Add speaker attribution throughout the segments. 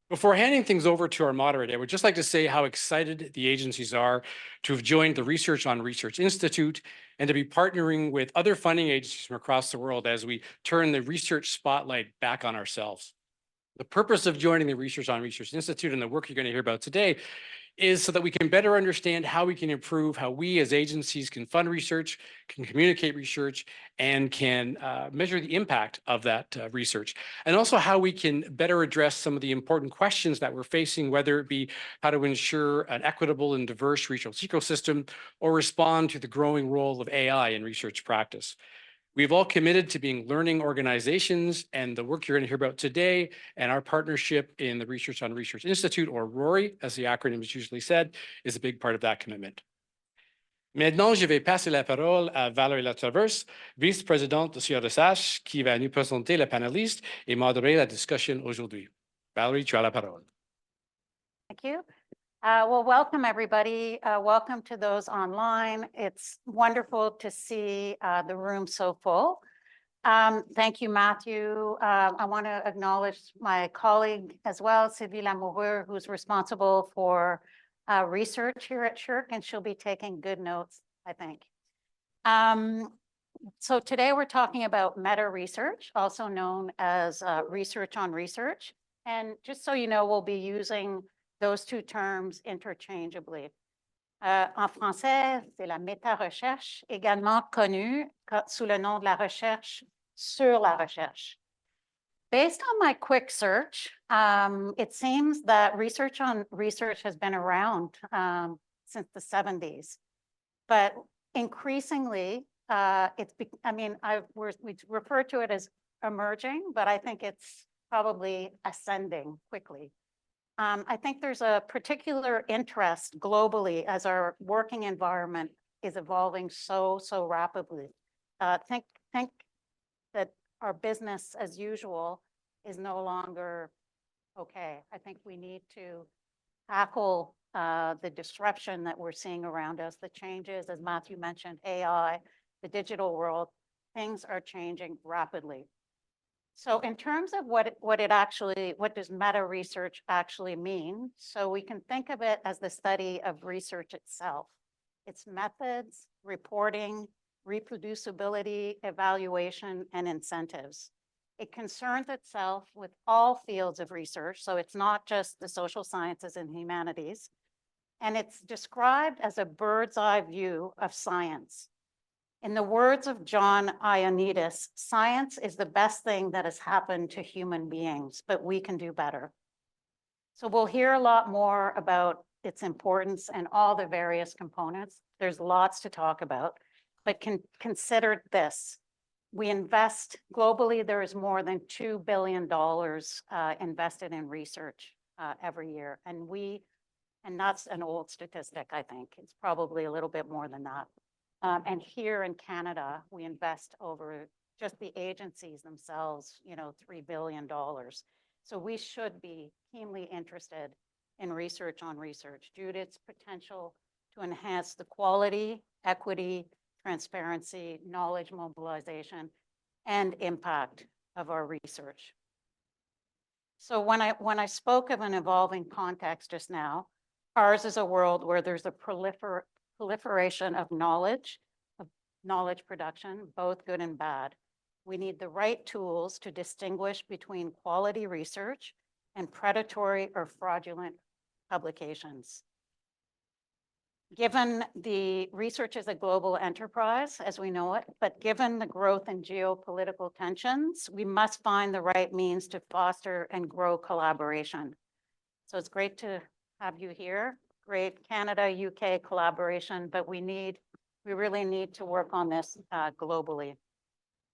Speaker 1: Before handing things over to our moderator, I would just like to say how excited the agencies are to have joined the Research on Research Institute and to be partnering with other funding agencies from across the world as we turn the research spotlight back on ourselves. The purpose of joining the Research on Research Institute and the work you're going to hear about today is so that we can better understand how we can improve how we as agencies can fund research, can communicate research, and can measure the impact of that research. And also how we can better address some of the important questions that we're facing, whether it be how to ensure an equitable and diverse research ecosystem or respond to the growing role of AI in research practice. We've all committed to being learning organizations, and the work you're going to hear about today and our partnership in the Research on Research Institute, or RoRI, as the acronym is usually said, is a big part of that commitment. Maintenant, je vais passer la parole à Valerie Latraverse, vice-présidente de CIHR, qui va nous présenter les panélistes et modérer la discussion aujourd'hui. Valerie, tu as la parole.
Speaker 2: Thank you. Well, welcome everybody. Welcome to those online. It's wonderful to see the room so full. Thank you, Matthew. I want to acknowledge my colleague as well, Sylvie Lamoureux, who's responsible for research here at SSHRC, and she'll be taking good notes, I think. So today we're talking about meta-research, also known as research on research. And just so you know, we'll be using those two terms interchangeably. En français, c'est la méta-recherche, également connue sous le nom de la recherche sur la recherche. Based on my quick search, it seems that research on research has been around since the 70s, but increasingly, we refer to it as emerging, but I think it's probably ascending quickly. I think there's a particular interest globally as our working environment is evolving so rapidly. Think that our business as usual is no longer okay. I think we need to tackle the disruption that we're seeing around us, the changes, as Matthew mentioned, AI, the digital world, things are changing rapidly. So in terms of what does meta research actually mean? So we can think of it as the study of research itself, its methods, reporting, reproducibility, evaluation, and incentives. It concerns itself with all fields of research, so it's not just the social sciences and humanities, and it's described as a bird's eye view of science. In the words of John Ioannidis, science is the best thing that has happened to human beings, but we can do better. So we'll hear a lot more about its importance and all the various components. There's lots to talk about, but consider this. We invest globally, there is more than $2 billion invested in research every year. And that's an old statistic, I think. It's probably a little bit more than that. And here in Canada, we invest over just the agencies themselves, $3 billion. So we should be keenly interested in research on research due to its potential to enhance the quality, equity, transparency, knowledge mobilization, and impact of our research. So when I spoke of an evolving context just now, ours is a world where there's a proliferation of knowledge production, both good and bad. We need the right tools to distinguish between quality research and predatory or fraudulent publications. Given the research is a global enterprise, as we know it, but given the growth in geopolitical tensions, we must find the right means to foster and grow collaboration. So it's great to have you here. Great Canada-UK collaboration, but we really need to work on this globally.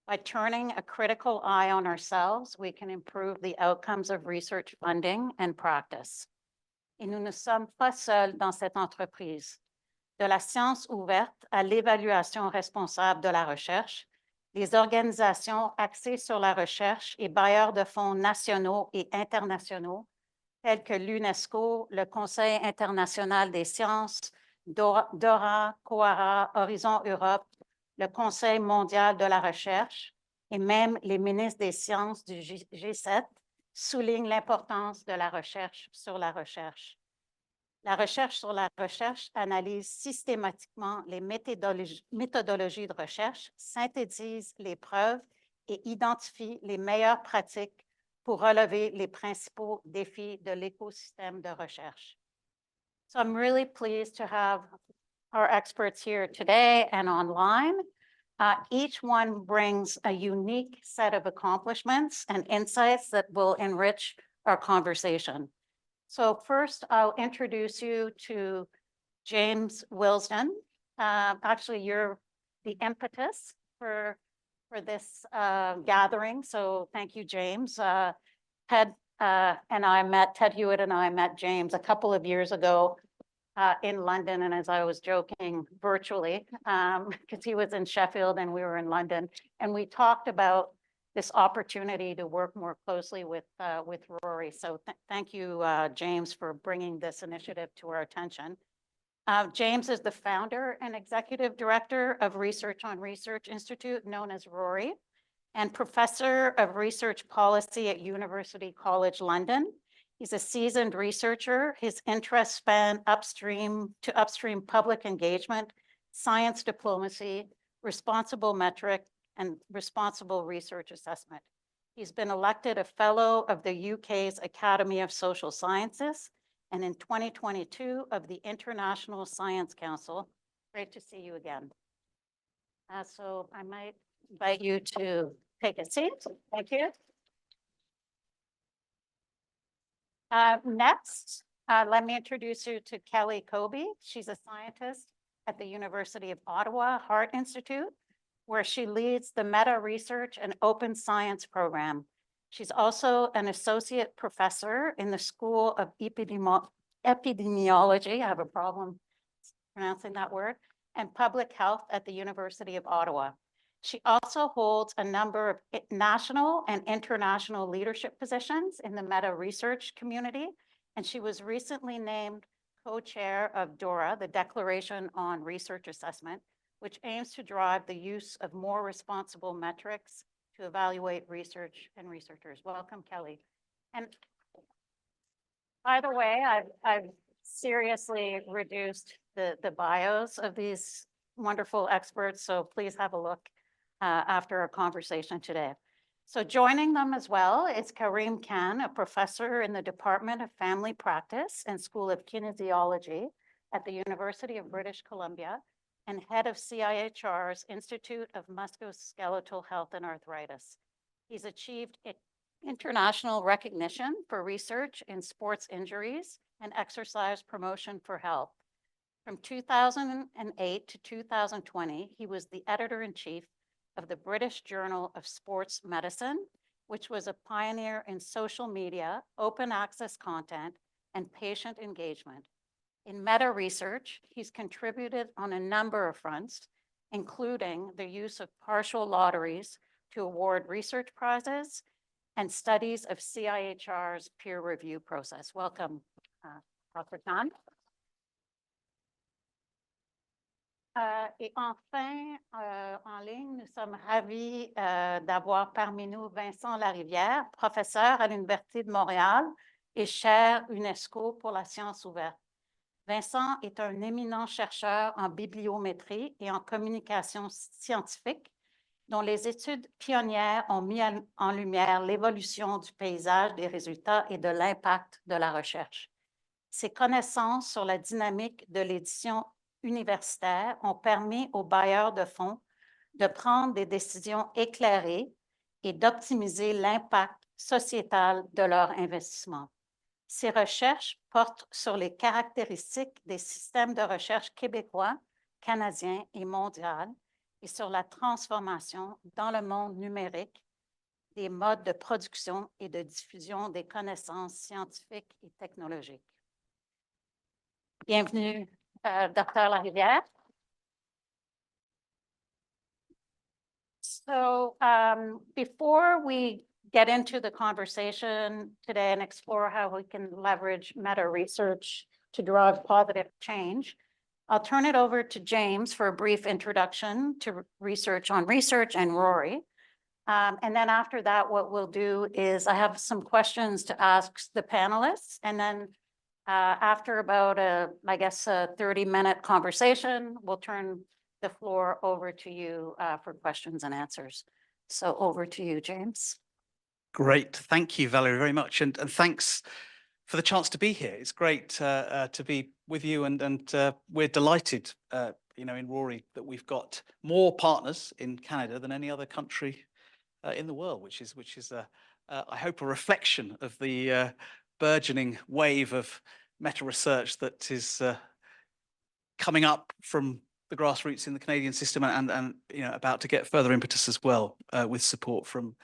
Speaker 2: By turning a critical eye on ourselves, we can improve the outcomes of research funding and practice. Et nous ne sommes pas seuls dans cette entreprise. De la science ouverte à l'évaluation responsable de la recherche, les organisations axées sur la recherche et bailleurs de fonds nationaux et internationaux tels que l'UNESCO, le Conseil international des sciences, DORA, CIHR, Horizon Europe, le Conseil mondial de la recherche et même les ministres des sciences du G7 souligne l'importance de la recherche sur la recherche. La recherche sur la recherche analyse systématiquement les méthodologies de recherche, synthétise les preuves et identifie les meilleures pratiques pour relever les principaux défis de l'écosystème de recherche. So I'm really pleased to have our experts here today and online. Each one brings a unique set of accomplishments and insights that will enrich our conversation. So first, I'll introduce you to James Wilsdon. Actually, you're the impetus for this gathering. So thank you, James. Ted Hewitt and I met James a couple of years ago in London. And as I was joking virtually, because he was in Sheffield and we were in London, and we talked about this opportunity to work more closely with RoRI. So thank you, James, for bringing this initiative to our attention. James is the founder and executive director of Research on Research Institute, known as RoRI, and professor of research policy at University College London. He's a seasoned researcher. His interests span upstream to upstream public engagement, science diplomacy, responsible metric, and responsible research assessment. He's been elected a fellow of the UK's Academy of Social Sciences, and in 2022 of the International Science Council. Great to see you again. So I might invite you to take a seat. Thank you. Next, let me introduce you to Kelly Cobey. She's a scientist at the University of Ottawa Heart Institute, where she leads the Metaresearch and Open Science program. She's also an associate professor in the School of Epidemiology, I have a problem pronouncing that word, and Public Health at the University of Ottawa. She also holds a number of national and international leadership positions in the meta-research community, and she was recently named co-chair of DORA, the Declaration on Research Assessment, which aims to drive the use of more responsible metrics to evaluate research and researchers. Welcome, Kelly. And by the way, I've seriously reduced the bios of these wonderful experts, so please have a look after our conversation today. So joining them as well is Karim Khan, a professor in the Department of Family Practice and School of Kinesiology at the University of British Columbia, and head of CIHR's Institute of Musculoskeletal Health and Arthritis. He's achieved international recognition for research in sports injuries and exercise promotion for health. From 2008 to 2020, he was the editor-in-chief of the British Journal of Sports Medicine, which was a pioneer in social media, open access content, and patient engagement. In meta-research, he's contributed on a number of fronts, including the use of partial lotteries to award research prizes and studies of CIHR's peer review process. Welcome, Dr. Khan. Et enfin, en ligne, nous sommes ravis d'avoir parmi nous Vincent Larivière, professeur à l'Université de Montréal et chaire UNESCO pour la science ouverte. Vincent est un éminent chercheur en bibliométrie et en communication scientifique, dont les études pionnières ont mis en lumière l'évolution du paysage des résultats et de l'impact de la recherche. Ses connaissances sur la dynamique de l'édition universitaire ont permis aux bailleurs de fonds de prendre des décisions éclairées et d'optimiser l'impact sociétal de leur investissement. Ces recherches portent sur les caractéristiques des systèmes de recherche québécois, canadiens et mondiaux et sur la transformation dans le monde numérique des modes de production et de diffusion des connaissances scientifiques et technologiques. Bienvenue, Dr. Larivière. So before we get into the conversation today and explore how we can leverage meta-research to drive positive change, I'll turn it over to James for a brief introduction to Research on Research and RoRI. And then after that, what we'll do is I have some questions to ask the panelists. And then after about I guess, a 30-minute conversation, we'll turn the floor over to you for questions and answers. So over to you, James.
Speaker 3: Great. Thank you, Valerie, very much. And thanks for the chance to be here. It's great to be with you, and we're delighted, in RoRI that we've got more partners in Canada than any other country in the world, which is I hope a reflection of the burgeoning wave of meta research that is coming up from the grassroots in the Canadian system, and about to get further impetus as well, with support from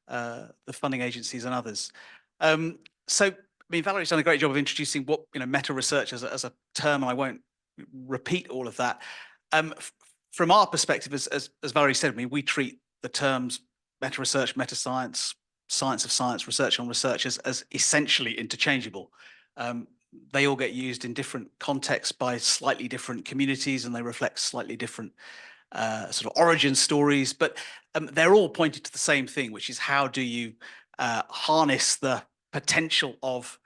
Speaker 3: the funding agencies and others. So, I mean, Valerie's done a great job of introducing what meta research as a term, and I won't repeat all of that. From our perspective, as Valerie said, I mean, we treat the terms meta research, meta science, science of science, research on research as essentially interchangeable. They all get used in different contexts by slightly different communities, and they reflect slightly different sort of origin stories, but they're all pointed to the same thing, which is how do you harness the potential of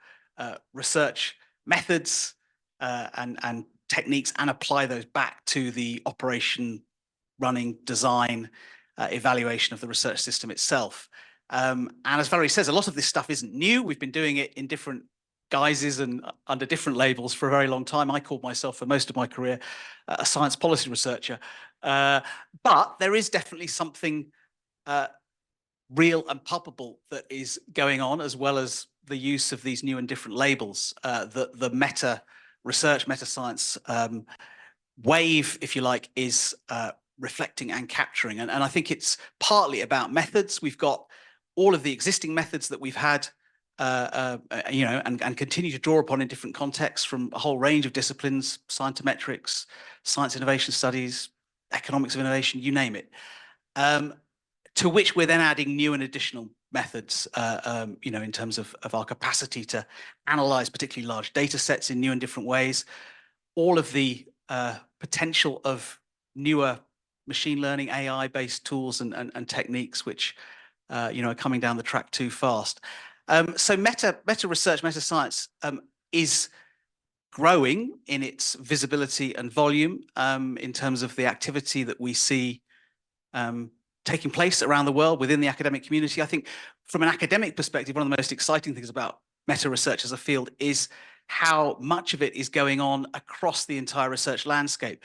Speaker 3: research methods and techniques and apply those back to the operation, running, design, evaluation of the research system itself. And as Valerie says, a lot of this stuff isn't new. We've been doing it in different guises and under different labels for a very long time. I called myself for most of my career a science policy researcher. But there is definitely something real and palpable that is going on, as well as the use of these new and different labels. The meta research, meta science wave, if you like, is reflecting and capturing. And I think it's partly about methods. We've got all of the existing methods that we've had, and continue to draw upon in different contexts from a whole range of disciplines: scientometrics, science innovation studies, economics of innovation, you name it. To which we're then adding new and additional methods, in terms of our capacity to analyze particularly large data sets in new and different ways. All of the potential of newer machine learning, AI-based tools and techniques, which are coming down the track too fast. So meta research, meta science is growing in its visibility and volume, in terms of the activity that we see taking place around the world within the academic community. I think from an academic perspective, one of the most exciting things about meta research as a field is how much of it is going on across the entire research landscape,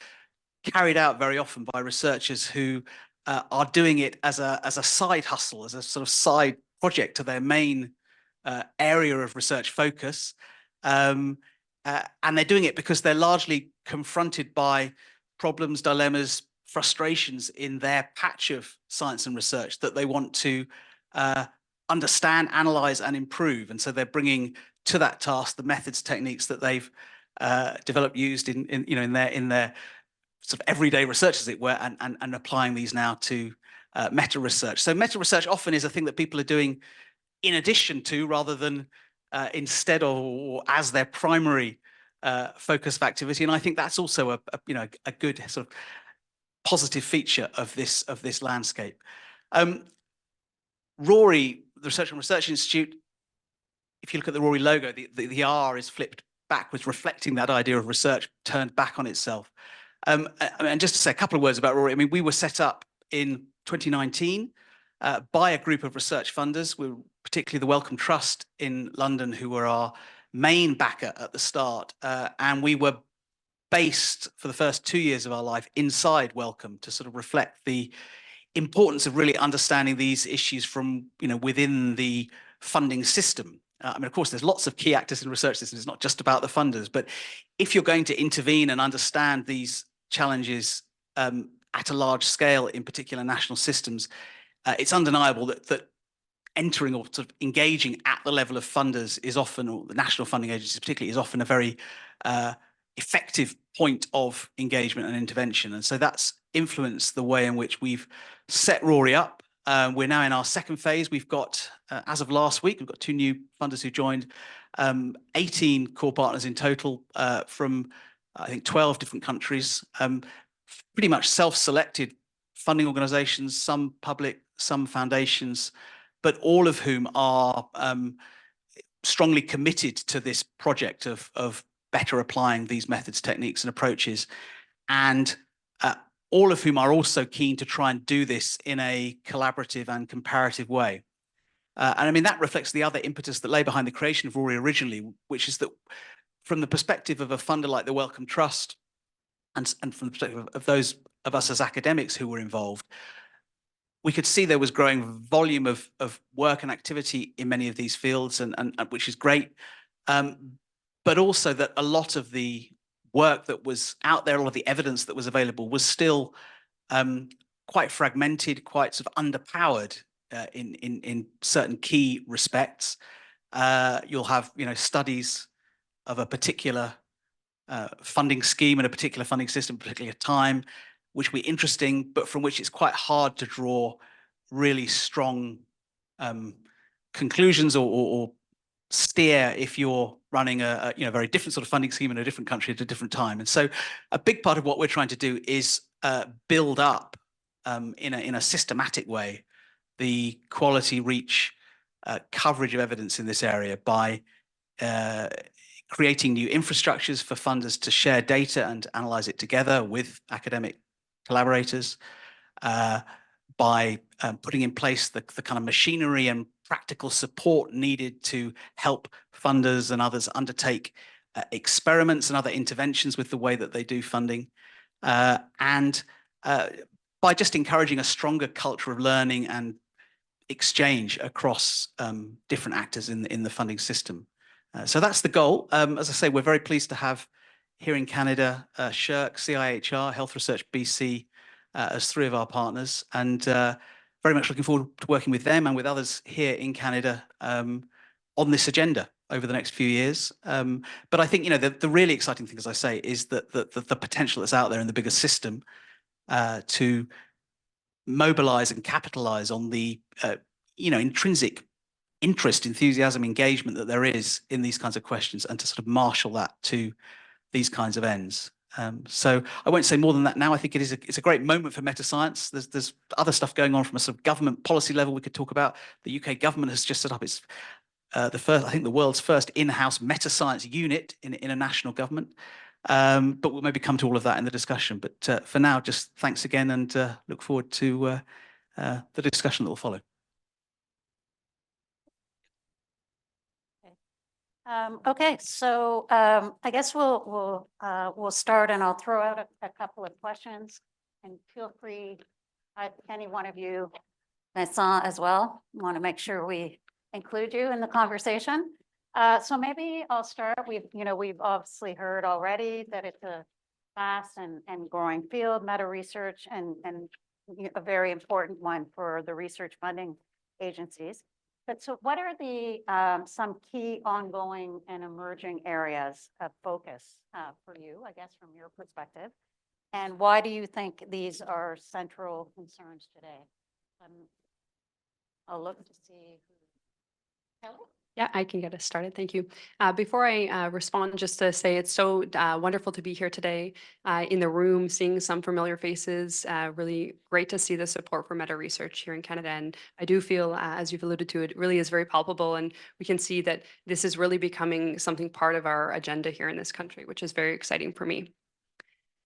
Speaker 3: carried out very often by researchers who are doing it as a side hustle, as a sort of side project to their main area of research focus. And they're doing it because they're largely confronted by problems, dilemmas, frustrations in their patch of science and research that they want to understand, analyze, and improve. And so they're bringing to that task the methods, techniques that they've developed, used in their sort of everyday research, as it were, and applying these now to meta research. So meta research often is a thing that people are doing in addition to, rather than instead of or as their primary focus of activity. And I think that's also a good sort of positive feature of this landscape. RoRI, the Research and Research Institute, if you look at the RoRI logo, the R is flipped backwards, reflecting that idea of research turned back on itself. And just to say a couple of words about RoRI, I mean, we were set up in 2019 by a group of research funders. We're particularly the Wellcome Trust in London, who were our main backer at the start. And we were based for the first 2 years of our life inside Wellcome to sort of reflect the importance of really understanding these issues from within the funding system. I mean, of course, there's lots of key actors in research systems. It's not just about the funders, but if you're going to intervene and understand these challenges at a large scale, in particular national systems, it's undeniable that entering or sort of engaging at the level of funders is often, or the national funding agencies particularly, is often a very effective point of engagement and intervention. And so that's influenced the way in which we've set RoRI up. We're now in our second phase. We've got, as of last week, we've got 2 new funders who joined, 18 core partners in total from, I think, 12 different countries, pretty much self-selected funding organizations, some public, some foundations, but all of whom are strongly committed to this project of better applying these methods, techniques, and approaches, and all of whom are also keen to try and do this in a collaborative and comparative way. And I mean, that reflects the other impetus that lay behind the creation of RoRI originally, which is that from the perspective of a funder like the Wellcome Trust, and from the perspective of those of us as academics who were involved, we could see there was growing volume of work and activity in many of these fields, and which is great. But also that a lot of the work that was out there, a lot of the evidence that was available was still quite fragmented, quite sort of underpowered in certain key respects. You'll have, studies of a particular funding scheme and a particular funding system, particularly a time, which will be interesting, but from which it's quite hard to draw really strong conclusions or steer if you're running a very different sort of funding scheme in a different country at a different time. And so a big part of what we're trying to do is build up in a systematic way the quality, reach, coverage of evidence in this area by creating new infrastructures for funders to share data and analyze it together with academic collaborators, by putting in place the kind of machinery and practical support needed to help funders and others undertake experiments and other interventions with the way that they do funding, and by just encouraging a stronger culture of learning and exchange across different actors in the funding system. So that's the goal. As I say, we're very pleased to have here in Canada, SSHRC, CIHR, Health Research BC as three of our partners, and very much looking forward to working with them and with others here in Canada on this agenda over the next few years. But I think, the really exciting thing, as I say, is that the potential that's out there in the bigger system to mobilize and capitalize on the, intrinsic interest, enthusiasm, engagement that there is in these kinds of questions, and to sort of marshal that to these kinds of ends. So I won't say more than that now. I think it's a great moment for meta science. There's other stuff going on from a sort of government policy level we could talk about. The UK government has just set up its the world's first in-house meta science unit in a national government. But we'll maybe come to all of that in the discussion. But for now, just thanks again, and look forward to the discussion that will follow.
Speaker 2: Okay, so I guess we'll start, and I'll throw out a couple of questions, and feel free, any one of you, Vincent as well, want to make sure we include you in the conversation. So maybe I'll start. We've obviously heard already that it's a fast and growing field, meta research, and a very important one for the research funding agencies. But so what are the some key ongoing and emerging areas of focus for you, I guess, from your perspective? And why do you think these are central concerns today? I'll look to see who. Kelly?
Speaker 4: Yeah, I can get us started. Thank you. Before I respond, just to say it's so wonderful to be here today in the room, seeing some familiar faces. Really great to see the support for meta research here in Canada. And I do feel, as you've alluded to, it really is very palpable. And we can see that this is really becoming something part of our agenda here in this country, which is very exciting for me.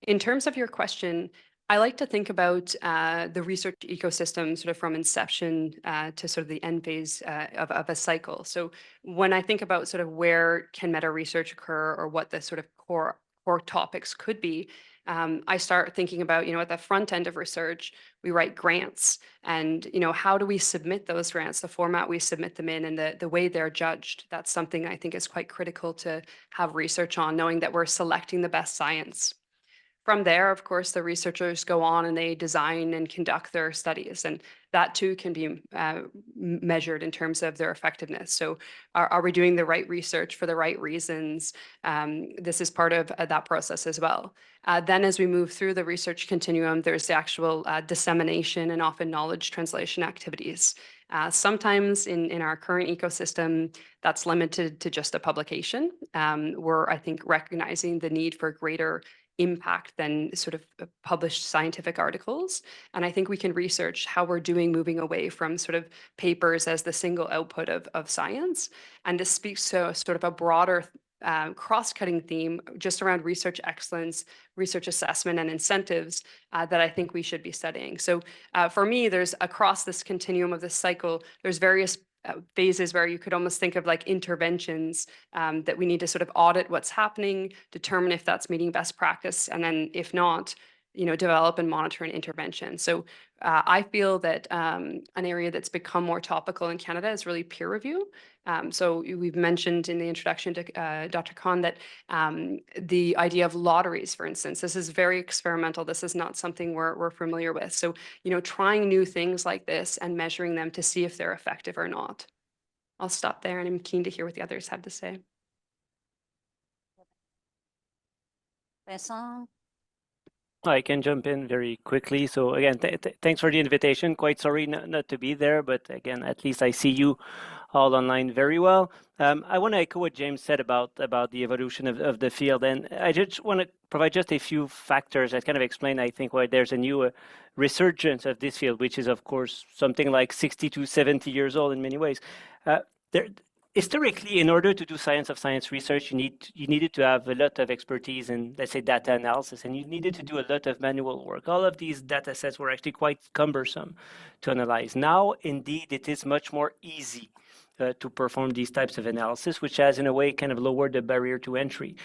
Speaker 4: In terms of your question, I like to think about the research ecosystem sort of from inception to sort of the end phase of a cycle. So when I think about sort of where can meta research occur, or what the sort of core topics could be, I start thinking about, at the front end of research, we write grants, and, how do we submit those grants, the format we submit them in, and the way they're judged. That's something I think is quite critical to have research on, knowing that we're selecting the best science. From there, of course, the researchers go on and they design and conduct their studies, and that too can be measured in terms of their effectiveness. So are we doing the right research for the right reasons? This is part of that process as well. Then as we move through the research continuum, there's the actual dissemination and often knowledge translation activities. Sometimes in our current ecosystem, that's limited to just a publication. We're, I think, recognizing the need for greater impact than sort of published scientific articles. And I think we can research how we're doing moving away from sort of papers as the single output of science. And this speaks to sort of a broader cross-cutting theme just around research excellence, research assessment, and incentives that I think we should be studying. So for me, there's across this continuum of this cycle, there's various phases where you could almost think of like interventions that we need to sort of audit what's happening, determine if that's meeting best practice, and then if not, develop and monitor an intervention. So I feel that an area that's become more topical in Canada is really peer review. So we've mentioned in the introduction to Dr. Khan that the idea of lotteries, for instance, this is very experimental. This is not something we're familiar with. So, trying new things like this and measuring them to see if they're effective or not. I'll stop there, and I'm keen to hear what the others have to say.
Speaker 2: Vincent?
Speaker 5: I can jump in very quickly. So again, thanks for the invitation. Quite sorry not to be there, but again, at least I see you all online very well. I want to echo what James said about the evolution of the field, and I just want to provide just a few factors that kind of explain, I think, why there's a new resurgence of this field, which is of course something like 60 to 70 years old in many ways. Historically, in order to do science of science research, you needed to have a lot of expertise in, let's say, data analysis, and you needed to do a lot of manual work. All of these data sets were actually quite cumbersome to analyze. Now, indeed, it is much more easy to perform these types of analysis, which has, in a way, kind of lowered the barrier to entry.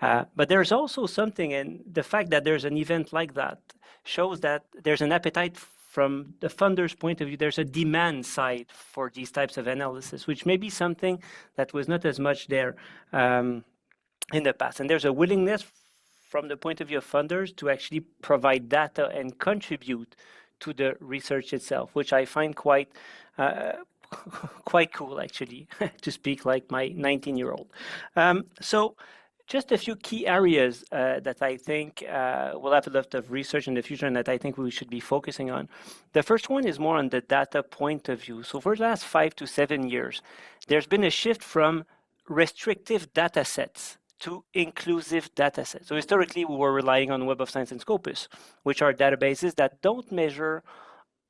Speaker 5: But there's also something, and the fact that there's an event like that shows that there's an appetite from the funder's point of view. There's a demand side for these types of analysis, which may be something that was not as much there in the past. And there's a willingness from the point of view of funders to actually provide data and contribute to the research itself, which I find quite cool, actually, to speak like my 19-year-old. So just a few key areas that I think will have a lot of research in the future and that I think we should be focusing on. The first one is more on the data point of view. So for the last 5 to 7 years, there's been a shift from restrictive data sets to inclusive data sets. So historically, we were relying on Web of Science and Scopus, which are databases that don't measure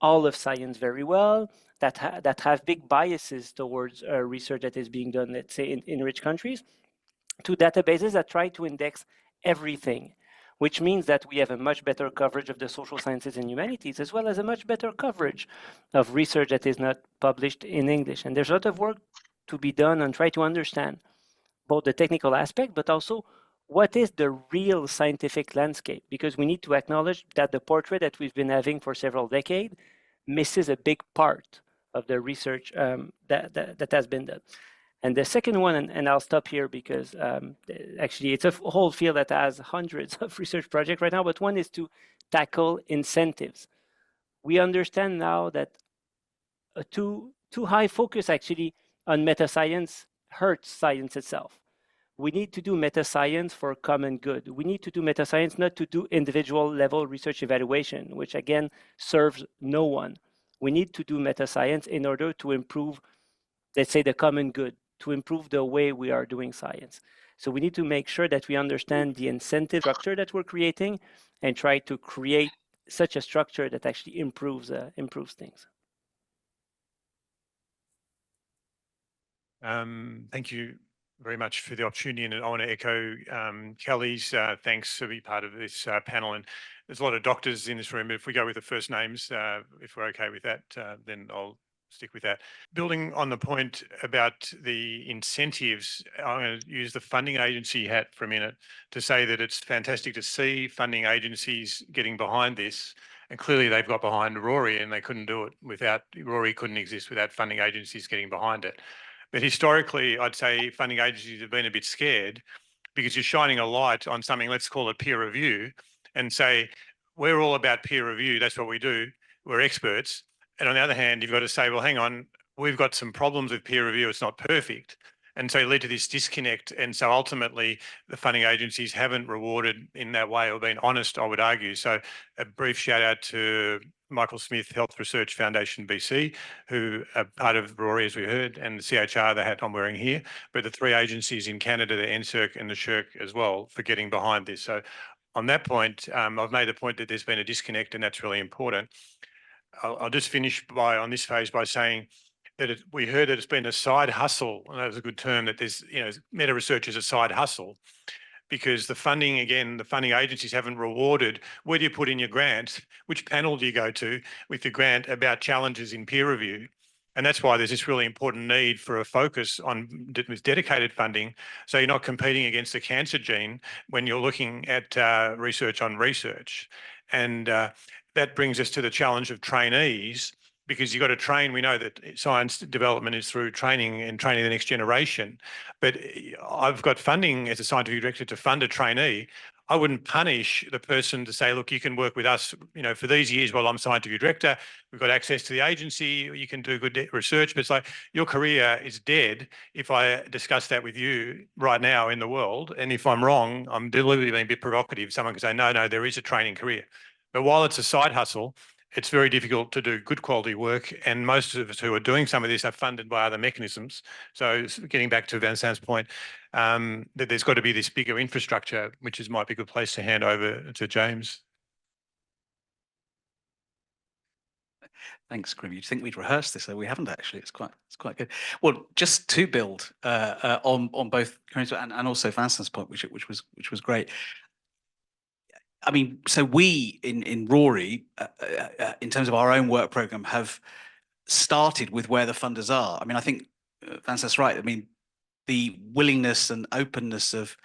Speaker 5: all of science very well, that have big biases towards research that is being done, let's say, in rich countries, to databases that try to index everything, which means that we have a much better coverage of the social sciences and humanities, as well as a much better coverage of research that is not published in English. And there's a lot of work to be done on trying to understand both the technical aspect, but also what is the real scientific landscape, because we need to acknowledge that the portrait that we've been having for several decades misses a big part of the research that has been done. And the second one, and I'll stop here because actually it's a whole field that has hundreds of research projects right now, but one is to tackle incentives. We understand now that a too high focus actually on meta-science hurts science itself. We need to do meta-science for common good. We need to do meta-science not to do individual level research evaluation, which again serves no one. We need to do meta-science in order to improve, let's say, the common good, to improve the way we are doing science. So we need to make sure that we understand the incentive structure that we're creating and try to create such a structure that actually improves things.
Speaker 6: Thank you very much for the opportunity, and I want to echo Kelly's thanks to be part of this panel. And there's a lot of doctors in this room, but if we go with the first names, if we're okay with that, then I'll stick with that. Building on the point about the incentives, I'm going to use the funding agency hat for a minute to say that it's fantastic to see funding agencies getting behind this. And clearly they've got behind RoRI, and they couldn't do it without, RoRI couldn't exist without funding agencies getting behind it. But historically, I'd say funding agencies have been a bit scared because you're shining a light on something, let's call it peer review, and say, we're all about peer review. That's what we do. We're experts. And on the other hand, you've got to say, well, hang on, we've got some problems with peer review. It's not perfect. And so it led to this disconnect. And so ultimately, the funding agencies haven't rewarded in that way or been honest, I would argue. So a brief shout out to Michael Smith Health Research Foundation BC, who are part of RoRI, as we heard, and the CIHR, the hat I'm wearing here, but the three agencies in Canada, the NSERC and the SSHRC as well, for getting behind this. So on that point, I've made the point that there's been a disconnect, and that's really important. I'll just finish on this phase by saying that we heard that it's been a side hustle, and that was a good term, that there's, meta research is a side hustle, because the funding agencies haven't rewarded. Where do you put in your grant? Which panel do you go to with the grant about challenges in peer review? And that's why there's this really important need for a focus on with dedicated funding, so you're not competing against the cancer gene when you're looking at research on research. And that brings us to the challenge of trainees, because you've got to train. We know that science development is through training and training the next generation. But I've got funding as a scientific director to fund a trainee. I wouldn't punish the person to say, look, you can work with us, for these years while I'm scientific director. We've got access to the agency. You can do good research. But it's like, your career is dead if I discuss that with you right now in the world. And if I'm wrong, I'm deliberately being a bit provocative. Someone can say, no, there is a training career. But while it's a side hustle, it's very difficult to do good quality work. And most of us who are doing some of this are funded by other mechanisms. So getting back to Vincent's point, that there's got to be this bigger infrastructure, which might be a good place to hand over to James.
Speaker 3: Thanks, Karim. You'd think we'd rehearsed this, though we haven't actually. It's quite good. Well, just to build on both Karim's and also Vincent's point, which was great. I mean, so we in RoRI, in terms of our own work program, have started with where the funders are. I mean, I think Vincent's right. I mean, the willingness and openness of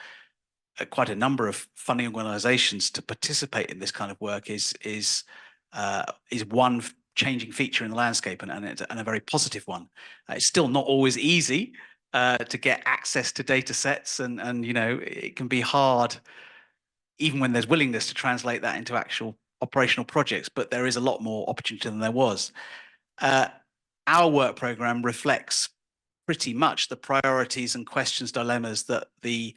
Speaker 3: quite a number of funding organisations to participate in this kind of work is one changing feature in the landscape, and a very positive one. It's still not always easy to get access to data sets, and it can be hard, even when there's willingness, to translate that into actual operational projects, but there is a lot more opportunity than there was. Our work program reflects pretty much the priorities and questions, dilemmas that the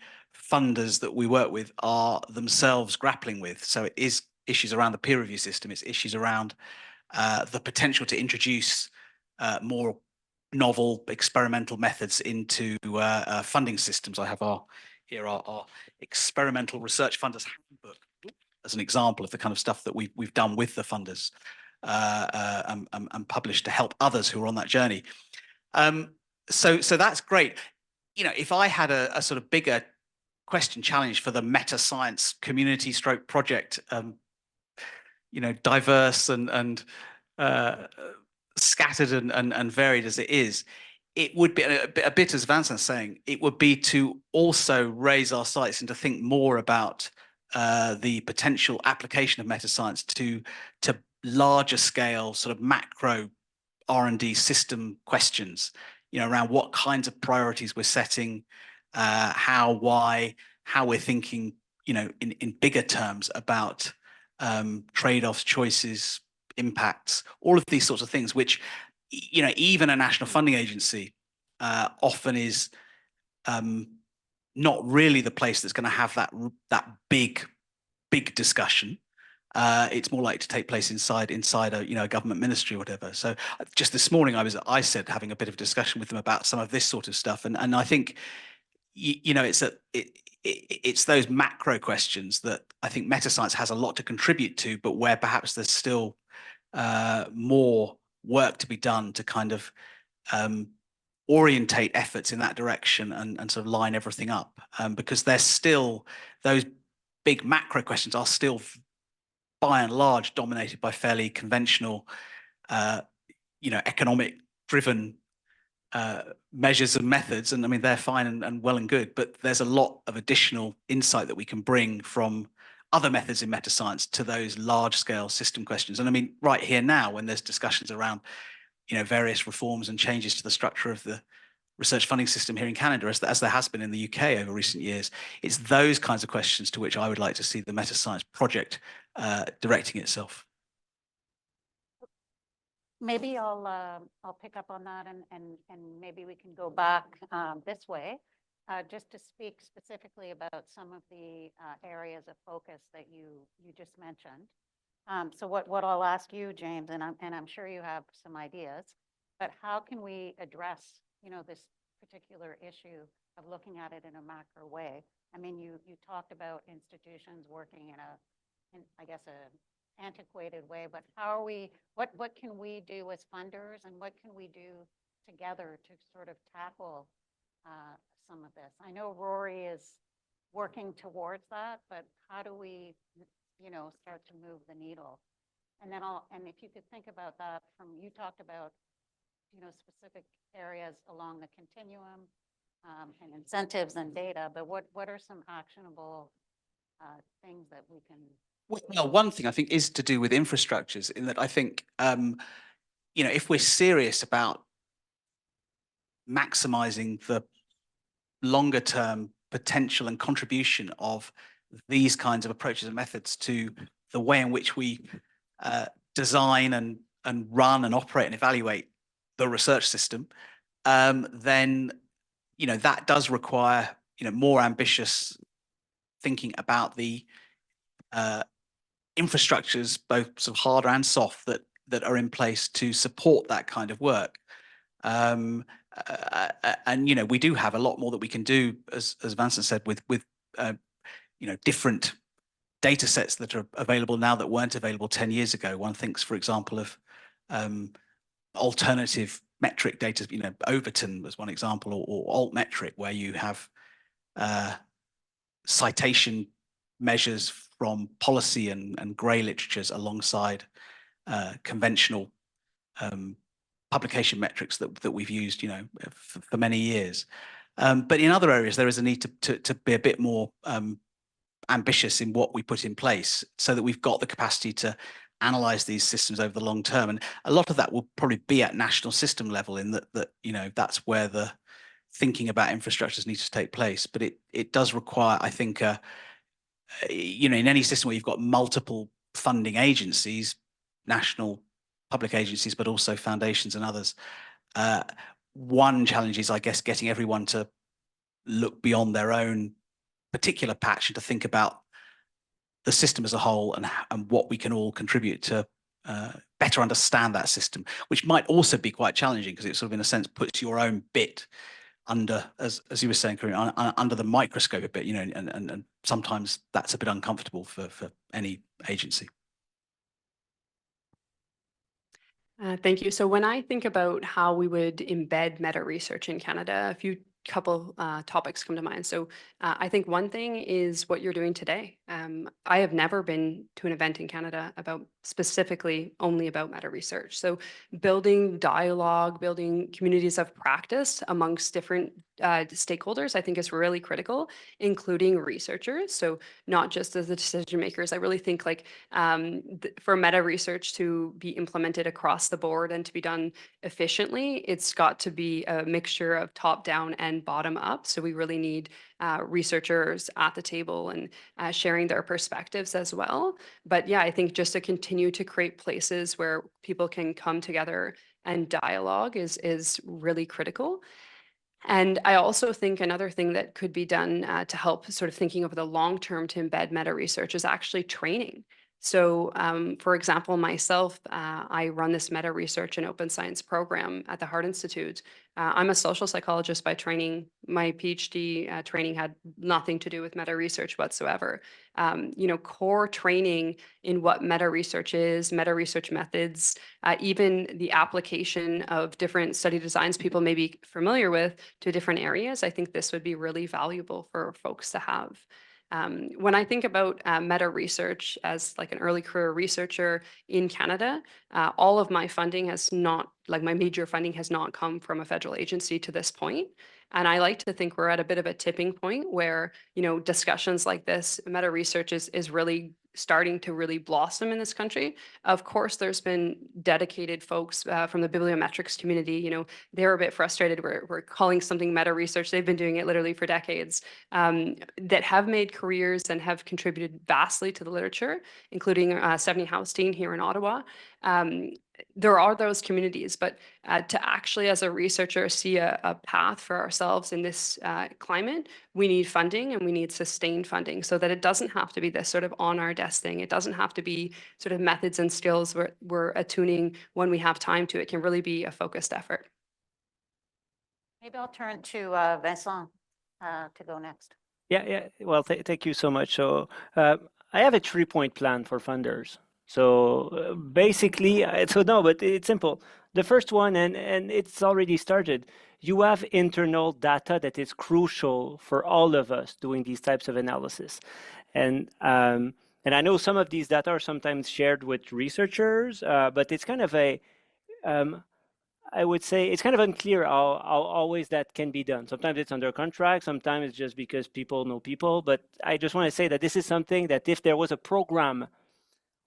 Speaker 3: funders that we work with are themselves grappling with. So it is issues around the peer review system, it's issues around the potential to introduce more novel experimental methods into funding systems. I have our experimental research funders handbook as an example of the kind of stuff that we've done with the funders and published to help others who are on that journey. So that's great. If I had a sort of bigger question challenge for the meta science community stroke project, diverse and scattered and varied as it is, it would be a bit as Vincent's saying, it would be to also raise our sights and to think more about the potential application of meta science to larger scale sort of macro R&D system questions, around what kinds of priorities we're setting, how, why, how we're thinking, in bigger terms about trade-offs, choices, impacts, all of these sorts of things, which, even a national funding agency often is not really the place that's going to have that big discussion. It's more likely to take place inside a government ministry or whatever. So just this morning I was at ICED having a bit of discussion with them about some of this sort of stuff, and I think it's those macro questions that I think meta science has a lot to contribute to, but where perhaps there's still more work to be done to kind of orientate efforts in that direction and sort of line everything up, because there's still, those big macro questions are still by and large dominated by fairly conventional, economic driven measures and methods. And I mean, they're fine and well and good, but there's a lot of additional insight that we can bring from other methods in meta science to those large scale system questions. And I mean, right here now, when there's discussions around, various reforms and changes to the structure of the research funding system here in Canada, as there has been in the UK over recent years, it's those kinds of questions to which I would like to see the meta science project directing itself.
Speaker 2: Maybe I'll pick up on that, and maybe we can go back this way, just to speak specifically about some of the areas of focus that you just mentioned. So what I'll ask you, James, and I'm sure you have some ideas, but how can we address this particular issue of looking at it in a macro way? I mean, you talked about institutions working in I guess, a antiquated way, but how are we, what can we do as funders and what can we do together to sort of tackle some of this? I know RoRI is working towards that, but how do we, start to move the needle? And then and if you could think about that you talked about, specific areas along the continuum and incentives and data, but what are some actionable things that we can?
Speaker 3: Well, one thing I think is to do with infrastructures, in that I think, if we're serious about maximizing the longer term potential and contribution of these kinds of approaches and methods to the way in which we design and run and operate and evaluate the research system, then, that does require, more ambitious thinking about the infrastructures, both sort of hard and soft, that are in place to support that kind of work. And we do have a lot more that we can do, as Vincent said, with different data sets that are available now that weren't available 10 years ago. One thinks, for example, of alternative metric data. Overton was one example, or altmetric, where you have citation measures from policy and grey literatures alongside conventional publication metrics that we've used, for many years. But in other areas, there is a need to be a bit more ambitious in what we put in place, so that we've got the capacity to analyze these systems over the long term. And a lot of that will probably be at national system level, in that that's where the thinking about infrastructures needs to take place. But it does require, I think, in any system where you've got multiple funding agencies, national public agencies, but also foundations and others, one challenge is, I guess, getting everyone to look beyond their own particular patch and to think about the system as a whole, and what we can all contribute to better understand that system, which might also be quite challenging, because it sort of, in a sense, puts your own bit under, as you were saying, Karim, under the microscope a bit, and sometimes that's a bit uncomfortable for any agency.
Speaker 4: Thank you. So when I think about how we would embed meta research in Canada, couple topics come to mind. So I think one thing is what you're doing today. I have never been to an event in Canada specifically only about meta research. So building dialogue, building communities of practice amongst different stakeholders, I think is really critical, including researchers. So not just as the decision makers. I really think for meta research to be implemented across the board and to be done efficiently, it's got to be a mixture of top down and bottom up. So we really need researchers at the table and sharing their perspectives as well. But yeah, I think just to continue to create places where people can come together and dialogue is really critical. And I also think another thing that could be done to help sort of thinking over the long term to embed meta research is actually training. So, for example, myself, I run this meta research and open science program at the Heart Institute. I'm a social psychologist by training. My PhD training had nothing to do with meta research whatsoever. Core training in what meta research is, meta research methods, even the application of different study designs people may be familiar with to different areas. I think this would be really valuable for folks to have. When I think about meta research as like an early career researcher in Canada, all of my funding has not, my major funding has not come from a federal agency to this point. And I like to think we're at a bit of a tipping point where, discussions like this, meta research is really starting to really blossom in this country. Of course, there's been dedicated folks from the bibliometrics community. They're a bit frustrated. We're calling something meta research. They've been doing it literally for decades, that have made careers and have contributed vastly to the literature, including Stephanie Haustein here in Ottawa. There are those communities, but to actually, as a researcher, see a path for ourselves in this climate, we need funding, and we need sustained funding, so that it doesn't have to be this sort of on our desk thing. It doesn't have to be sort of methods and skills we're attuning when we have time to. It can really be a focused effort.
Speaker 2: Maybe I'll turn to Vincent to go next.
Speaker 5: Yeah. Well, thank you so much. So I have a 3-point plan for funders. So basically, but it's simple. The first one, and it's already started. You have internal data that is crucial for all of us doing these types of analysis, and I know some of these data are sometimes shared with researchers, but it's kind of I would say it's kind of unclear how always that can be done. Sometimes it's under contract, sometimes it's just because people know people. But I just want to say that this is something that if there was a program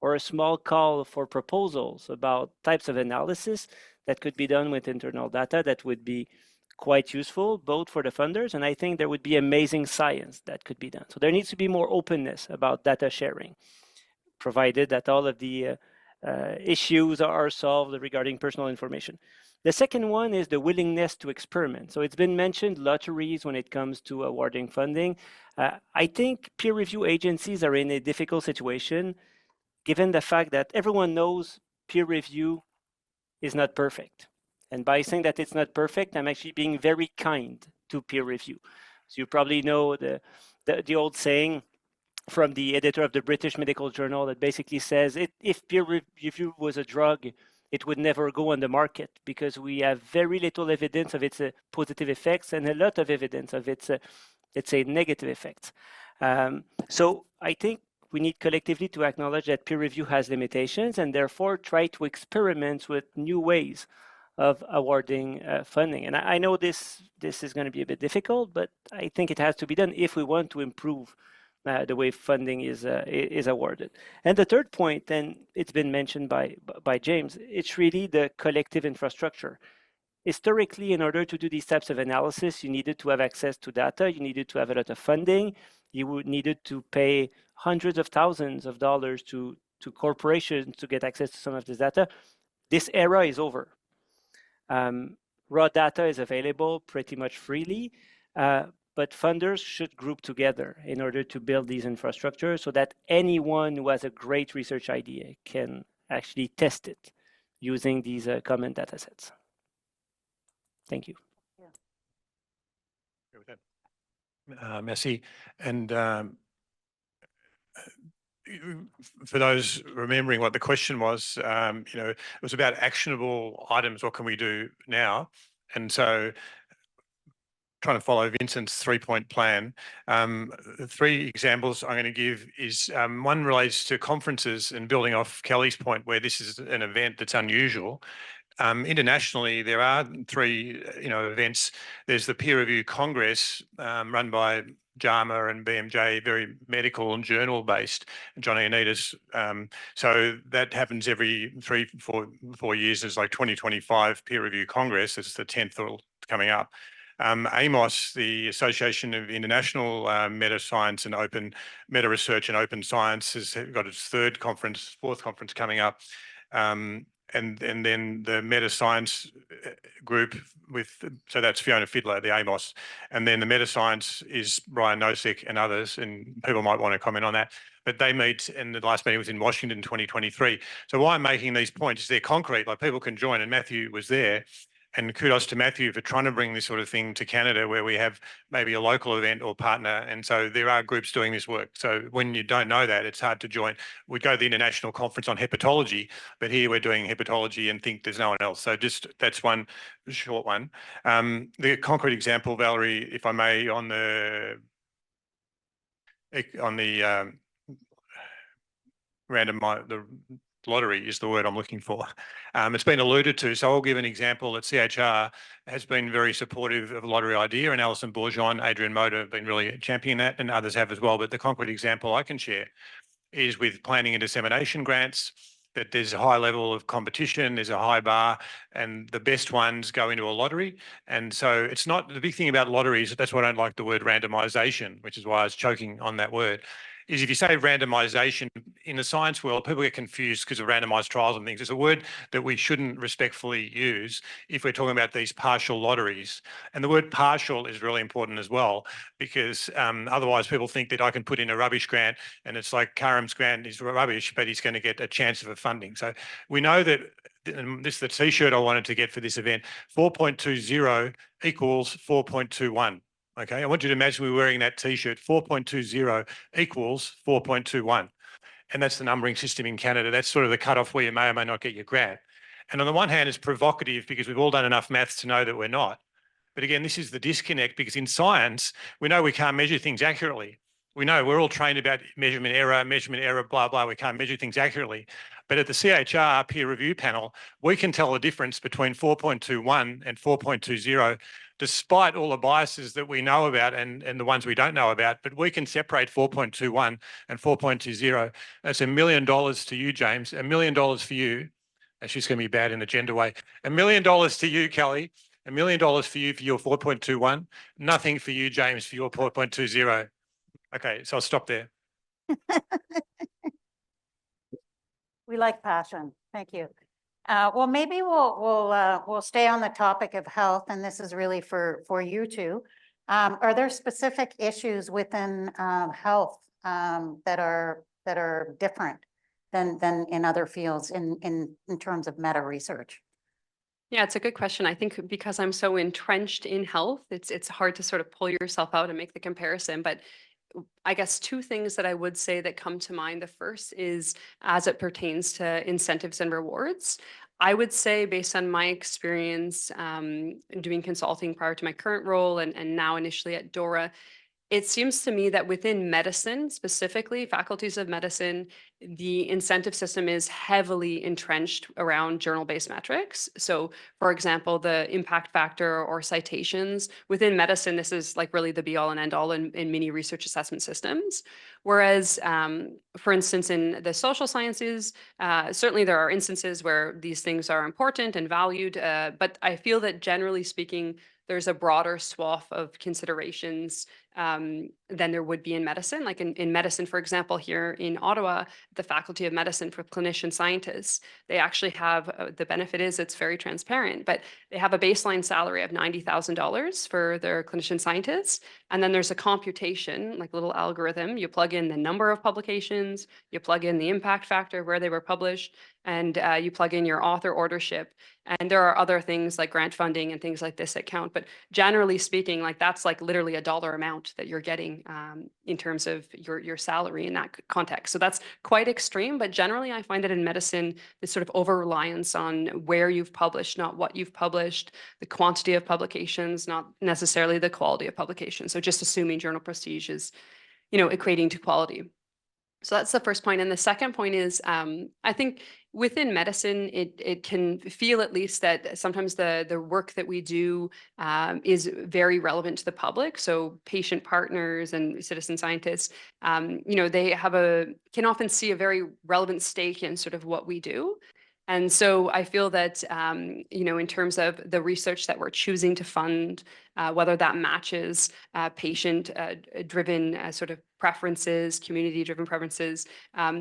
Speaker 5: or a small call for proposals about types of analysis that could be done with internal data, that would be quite useful, both for the funders, and I think there would be amazing science that could be done. So there needs to be more openness about data sharing, provided that all of the issues are solved regarding personal information. The second one is the willingness to experiment. So it's been mentioned, lotteries when it comes to awarding funding. I think peer review agencies are in a difficult situation, given the fact that everyone knows peer review is not perfect. And by saying that it's not perfect, I'm actually being very kind to peer review. So you probably know the old saying from the editor of the British Medical Journal that basically says if peer review was a drug, it would never go on the market because we have very little evidence of its positive effects and a lot of evidence of its, let's say, negative effects. So I think we need collectively to acknowledge that peer review has limitations and therefore try to experiment with new ways of awarding funding. And I know this is going to be a bit difficult, but I think it has to be done if we want to improve the way funding is awarded. And the third point, and it's been mentioned by James, it's really the collective infrastructure. Historically, in order to do these types of analysis, you needed to have access to data, you needed to have a lot of funding, you needed to pay hundreds of thousands of dollars to corporations to get access to some of this data. This era is over. Raw data is available pretty much freely, but funders should group together in order to build these infrastructures so that anyone who has a great research idea can actually test it using these common data sets. Thank you.
Speaker 6: Merci. And for those remembering what the question was, it was about actionable items. What can we do now? And so trying to follow Vincent's 3-point plan. 3 examples I'm going to give is one relates to conferences and building off Kelly's point where this is an event that's unusual. Internationally, there are 3 events. There's the peer review congress run by JAMA and BMJ, very medical and journal based, John Ioannidis. So that happens every 3-4 years. There's like 2025 peer review congress. It's the 10th coming up. AMOS, the Association of International Meta-Science and Metaresearch and Open Science, has got its 4th conference coming up. And then the Meta-Science group so that's Fiona Fiddler, the AMOS. And then the Meta-Science is Brian Nosek and others, and people might want to comment on that. But they meet, and the last meeting was in Washington in 2023. So why I'm making these points is they're concrete, like people can join, and Matthew was there. And kudos to Matthew for trying to bring this sort of thing to Canada where we have maybe a local event or partner. And so there are groups doing this work. So when you don't know that, it's hard to join. We go to the International Conference on Hepatology, but here we're doing hepatology and think there's no one else. So just that's one short one. The concrete example, Valerie, if I may, on the lottery is the word I'm looking for. It's been alluded to, so I'll give an example that CIHR has been very supportive of the lottery idea, and Alison Bourgeon, Adrian Moda have been really championing that, and others have as well. But the concrete example I can share is with planning and dissemination grants, that there's a high level of competition, there's a high bar, and the best ones go into a lottery. And so it's not, the big thing about lotteries, that's why I don't like the word randomization, which is why I was choking on that word, is if you say randomization in the science world, people get confused because of randomized trials and things. It's a word that we shouldn't respectfully use if we're talking about these partial lotteries. And the word partial is really important as well, because otherwise people think that I can put in a rubbish grant and it's like Karim's grant is rubbish, but he's going to get a chance of a funding. So we know that, and this is the t-shirt I wanted to get for this event, 4.20 equals 4.21. Okay, I want you to imagine we're wearing that T-shirt. 4.20 equals 4.21. And that's the numbering system in Canada. That's sort of the cutoff where you may or may not get your grad. And on the one hand, it's provocative because we've all done enough maths to know that we're not. But again, this is the disconnect because in science, we know we can't measure things accurately. We know we're all trained about measurement error, blah, blah. We can't measure things accurately. But at the CIHR peer review panel, we can tell the difference between 4.21 and 4.20, despite all the biases that we know about and the ones we don't know about. But we can separate 4.21 and 4.20. That's $1 million to you, James, $1 million for you. That's just going to be bad in a gender way. $1 million to you, Kelly. $1 million for you for your 4.21. Nothing for you, James, for your 4.20. Okay, so I'll stop there.
Speaker 2: We like passion. Thank you. Well, maybe we'll stay on the topic of health, and this is really for you two. Are there specific issues within health that are different than in other fields in terms of meta research?
Speaker 4: Yeah, it's a good question. I think because I'm so entrenched in health, it's hard to sort of pull yourself out and make the comparison. But I guess two things that I would say that come to mind. The first is as it pertains to incentives and rewards. I would say, based on my experience doing consulting prior to my current role and now initially at DORA, it seems to me that within medicine, specifically faculties of medicine, the incentive system is heavily entrenched around journal-based metrics. So, for example, the impact factor or citations within medicine, this is like really the be-all and end-all in many research assessment systems. Whereas, for instance, in the social sciences, certainly there are instances where these things are important and valued, but I feel that generally speaking, there's a broader swath of considerations than there would be in medicine. Like in medicine, for example, here in Ottawa, the Faculty of Medicine for clinician scientists, they actually have, the benefit is it's very transparent, but they have a baseline salary of $90,000 for their clinician scientists. And then there's a computation, like a little algorithm. You plug in the number of publications, you plug in the impact factor, where they were published, and you plug in your author ordership. And there are other things like grant funding and things like this that count. But generally speaking, like that's like literally a dollar amount that you're getting in terms of your salary in that context. So that's quite extreme. But generally, I find that in medicine, this sort of over-reliance on where you've published, not what you've published, the quantity of publications, not necessarily the quality of publications. So just assuming journal prestige is, equating to quality. So that's the first point. And the second point is, I think within medicine, it can feel at least that sometimes the work that we do is very relevant to the public. So patient partners and citizen scientists, they can often see a very relevant stake in sort of what we do. And so I feel that, in terms of the research that we're choosing to fund, whether that matches patient-driven sort of preferences, community-driven preferences,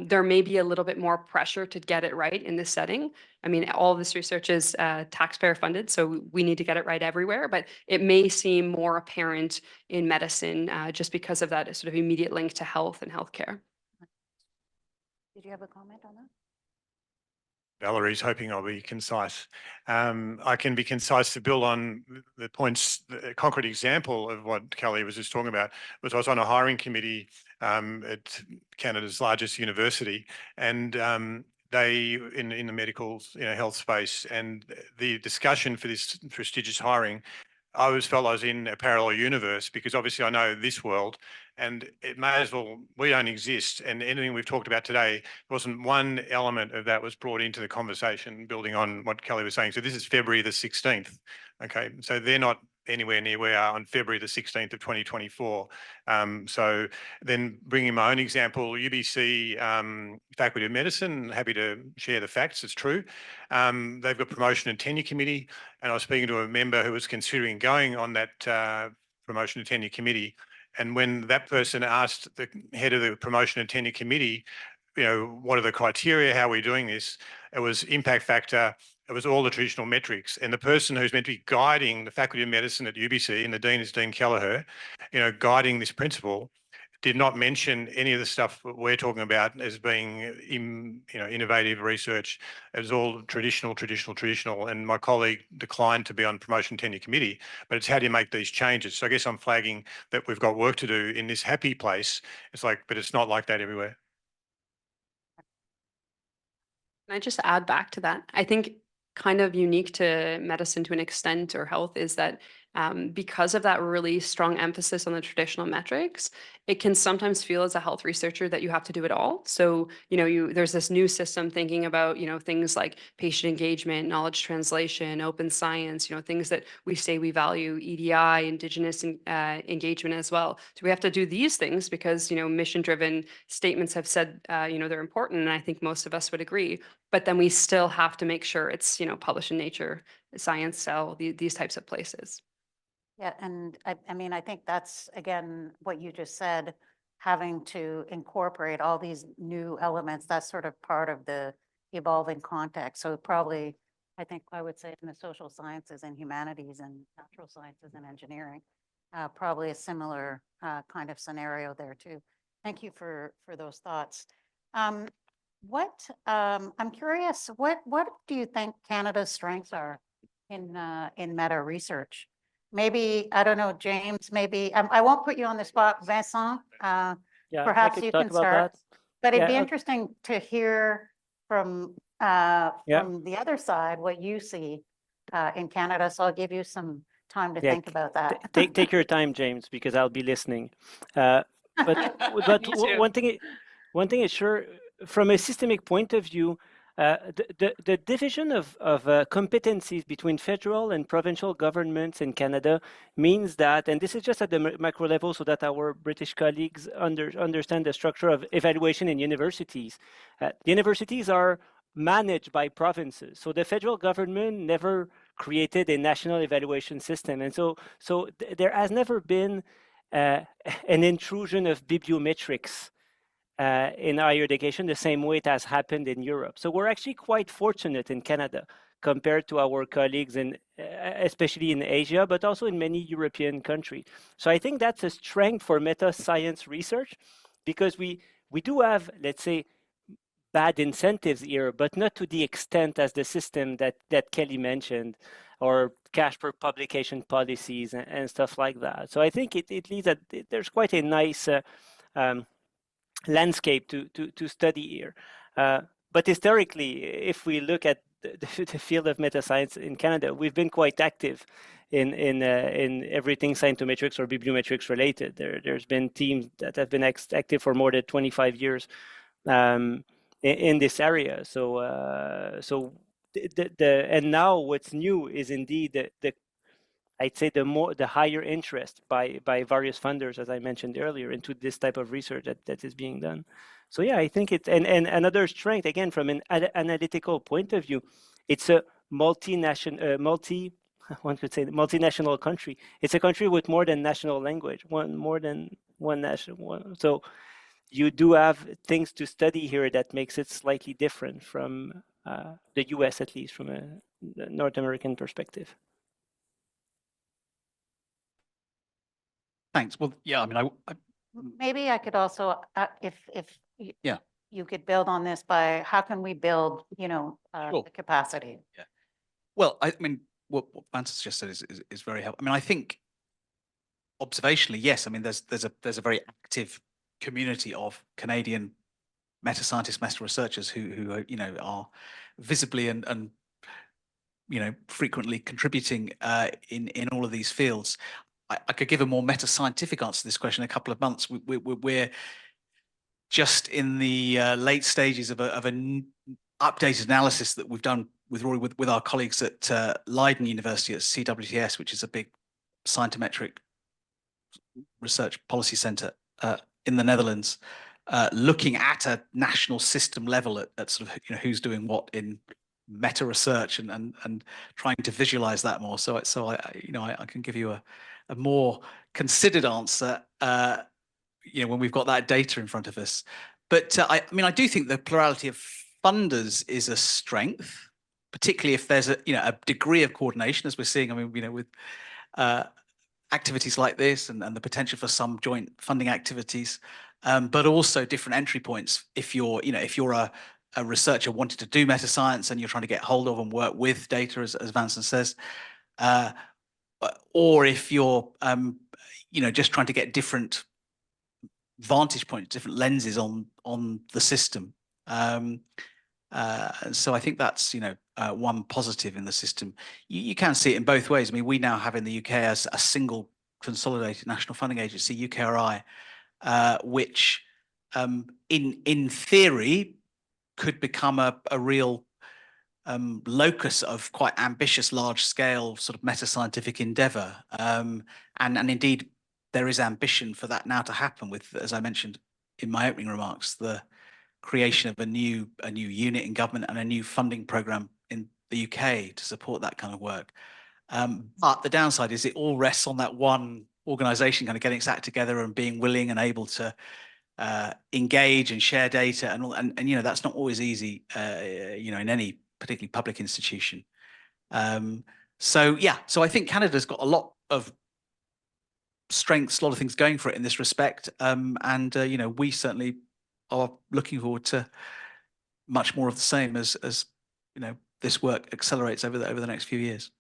Speaker 4: there may be a little bit more pressure to get it right in this setting. I mean, all of this research is taxpayer funded, so we need to get it right everywhere, but it may seem more apparent in medicine just because of that sort of immediate link to health and healthcare.
Speaker 2: Did you have a comment on that?
Speaker 6: Valerie's hoping I'll be concise. I can be concise to build on the points. The concrete example of what Kelly was just talking about was I was on a hiring committee at Canada's largest university, and they in the medical health space, and the discussion for this prestigious hiring, I always felt I was in a parallel universe because obviously I know this world, and it may as well, we don't exist. And anything we've talked about today, wasn't one element of that was brought into the conversation, building on what Kelly was saying. So this is February the 16th. Okay, so they're not anywhere near where we are on February the 16th of 2024. So then bringing my own example, UBC Faculty of Medicine, happy to share the facts, it's true. They've got promotion and tenure committee, and I was speaking to a member who was considering going on that promotion and tenure committee. And when that person asked the head of the promotion and tenure committee, what are the criteria, how are we doing this? It was impact factor, it was all the traditional metrics. And the person who's meant to be guiding the Faculty of Medicine at UBC, and the Dean is Dean Kelleher, guiding this principle, did not mention any of the stuff that we're talking about as being, innovative research. It was all traditional. And my colleague declined to be on promotion tenure committee, but it's how do you make these changes? So I guess I'm flagging that we've got work to do in this happy place. It's like, but it's not like that everywhere.
Speaker 4: Can I just add back to that? I think kind of unique to medicine to an extent, or health, is that because of that really strong emphasis on the traditional metrics, it can sometimes feel as a health researcher that you have to do it all. So, there's this new system thinking about, things like patient engagement, knowledge translation, open science, things that we say we value, EDI, Indigenous engagement as well. So we have to do these things because, mission-driven statements have said, they're important. And I think most of us would agree. But then we still have to make sure it's, published in Nature, Science, Cell, these types of places.
Speaker 2: Yeah, and I mean, I think that's, again, what you just said, having to incorporate all these new elements, that's sort of part of the evolving context. So probably, I think I would say in the social sciences and humanities and natural sciences and engineering, probably a similar kind of scenario there too. Thank you for those thoughts. I'm curious, what do you think Canada's strengths are in meta research? Maybe, I don't know, James, maybe, I won't put you on the spot, Vincent.
Speaker 5: Yeah, I
Speaker 2: Perhaps
Speaker 5: could
Speaker 2: you
Speaker 5: talk
Speaker 2: can
Speaker 5: about
Speaker 2: start.
Speaker 5: that.
Speaker 2: But it'd be
Speaker 5: Yeah,
Speaker 2: interesting to hear from the other side what you see in Canada. So I'll give you some time to
Speaker 5: Yeah,
Speaker 2: think about that.
Speaker 5: take your time, James, because I'll be listening. But
Speaker 4: Me too.
Speaker 5: one thing is sure, from a systemic point of view, the division of competencies between federal and provincial governments in Canada means that, and this is just at the macro level so that our British colleagues understand the structure of evaluation in universities. Universities are managed by provinces. So the federal government never created a national evaluation system. And so there has never been an intrusion of bibliometrics in higher education the same way it has happened in Europe. So we're actually quite fortunate in Canada compared to our colleagues in, especially in Asia, but also in many European countries. So I think that's a strength for meta science research, because we do have, let's say, bad incentives here, but not to the extent as the system that Kelly mentioned, or cash per publication policies and stuff like that. So I think it leads that there's quite a nice landscape to study here. But historically, if we look at the field of meta science in Canada, we've been quite active in everything scientometrics or bibliometrics related. There's been teams that have been active for more than 25 years in this area. So and now what's new is indeed I'd say the higher interest by various funders, as I mentioned earlier, into this type of research that is being done. So yeah, I think it's and another strength, again, from an analytical point of view, it's a one could say multinational country. It's a country with more than national language, more than one national one. So you do have things to study here that makes it slightly different from the US, at least from a North American perspective.
Speaker 3: Thanks. Well, yeah, I mean,
Speaker 2: Maybe I could also, if
Speaker 3: Yeah.
Speaker 2: you could build on this by, how can we build,
Speaker 3: Sure.
Speaker 2: the capacity?
Speaker 3: Well, I mean, what Vincent just said is very helpful. I mean, I think observationally, yes. I mean, there's a very active community of Canadian meta scientists, meta researchers who are visibly and frequently contributing in all of these fields. I could give a more meta scientific answer to this question in a couple of months. We're just in the late stages of an updated analysis that we've done with RoRI with our colleagues at Leiden University at CWTS, which is a big scientometric research policy center in the Netherlands, looking at a national system level at sort of who's doing what in meta research and trying to visualize that more. So I can give you a more considered answer when we've got that data in front of us. But I mean, I do think the plurality of funders is a strength, particularly if there's a degree of coordination, as we're seeing. I mean, with activities like this and the potential for some joint funding activities, but also different entry points. If you're, if you're a researcher wanting to do meta science and you're trying to get hold of and work with data, as Vincent says, or if you're, just trying to get different vantage points, different lenses on the system. So I think that's, one positive in the system. You can see it in both ways. I mean, we now have in the UK as a single consolidated national funding agency, UKRI, which in theory could become a real locus of quite ambitious, large-scale sort of meta-scientific endeavour. And indeed, there is ambition for that now to happen with, as I mentioned in my opening remarks, the creation of a new unit in government and a new funding programme in the UK to support that kind of work. But the downside is it all rests on that one organisation kind of getting its act together and being willing and able to engage and share data, and that's not always easy, in any particularly public institution. So I think Canada's got a lot of strengths, a lot of things going for it in this respect, and we certainly are looking forward to much more of the same as this work accelerates over the next few years.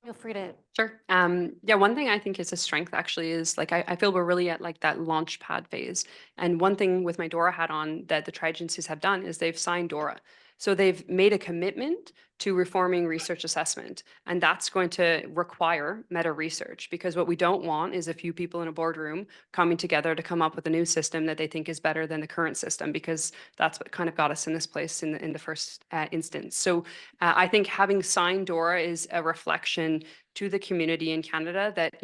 Speaker 2: Feel free to.
Speaker 4: Sure. One thing I think is a strength actually is like I feel we're really at like that launch pad phase. And one thing with my DORA hat on that the tri-agencies have done is they've signed DORA. So they've made a commitment to reforming research assessment, and that's going to require meta research, because what we don't want is a few people in a boardroom coming together to come up with a new system that they think is better than the current system, because that's what kind of got us in this place in the first instance. So I think having signed DORA is a reflection to the community in Canada that,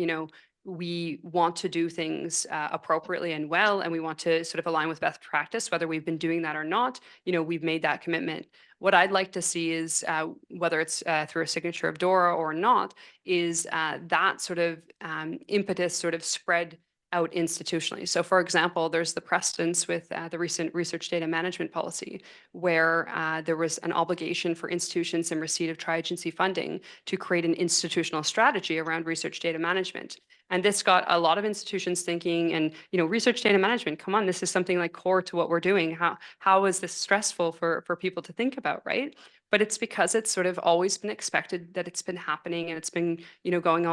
Speaker 4: we want to do things appropriately and well, and we want to sort of align with best practice, whether we've been doing that or not. We've made that commitment. What I'd like to see is, whether it's through a signature of DORA or not, is that sort of impetus sort of spread out institutionally. So for example, there's the precedence with the recent research data management policy, where there was an obligation for institutions in receipt of tri-agency funding to create an institutional strategy around research data management. And this got a lot of institutions thinking, and research data management, come on, this is something like core to what we're doing. How is this stressful for people to think about, right? But it's because it's sort of always been expected that it's been happening and it's been, going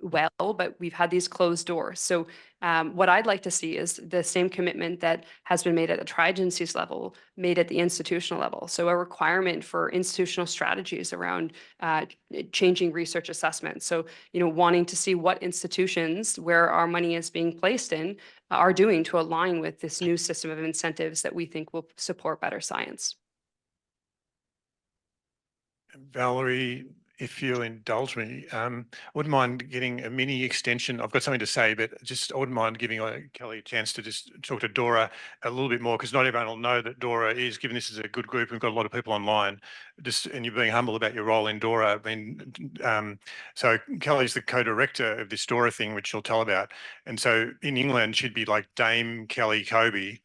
Speaker 4: well, but we've had these closed doors. So what I'd like to see is the same commitment that has been made at the tri-agencies level, made at the institutional level. So a requirement for institutional strategies around changing research assessment. So, wanting to see what institutions where our money is being placed in are doing to align with this new system of incentives that we think will support better science.
Speaker 6: Valerie, if you'll indulge me, I wouldn't mind getting a mini extension. I've got something to say, but I wouldn't mind giving Kelly a chance to just talk to DORA a little bit more, because not everyone will know that DORA is, given this is a good group, we've got a lot of people online, and you're being humble about your role in DORA. So Kelly's the co-director of this DORA thing, which she'll tell about. And so in England, she'd be like Dame Kelly Cobey,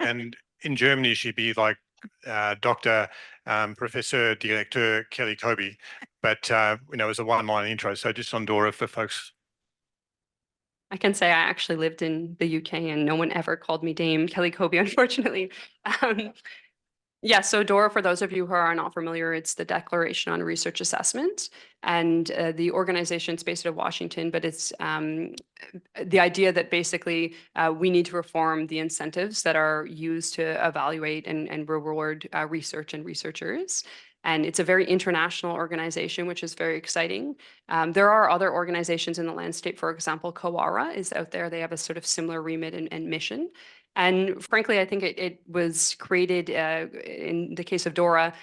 Speaker 6: and in Germany, she'd be like Dr. Professor Director Kelly Cobey, but as a one-line intro. So just on DORA for folks.
Speaker 4: I can say I actually lived in the UK and no one ever called me Dame Kelly Cobey, unfortunately. So DORA, for those of you who are not familiar, it's the Declaration on Research Assessment, and the organization's based out of Washington, but it's the idea that basically we need to reform the incentives that are used to evaluate and reward research and researchers. And it's a very international organization, which is very exciting. There are other organizations in the landscape. For example, CIHR is out there. They have a sort of similar remit and mission. And frankly, I think it was created in the case of DORA,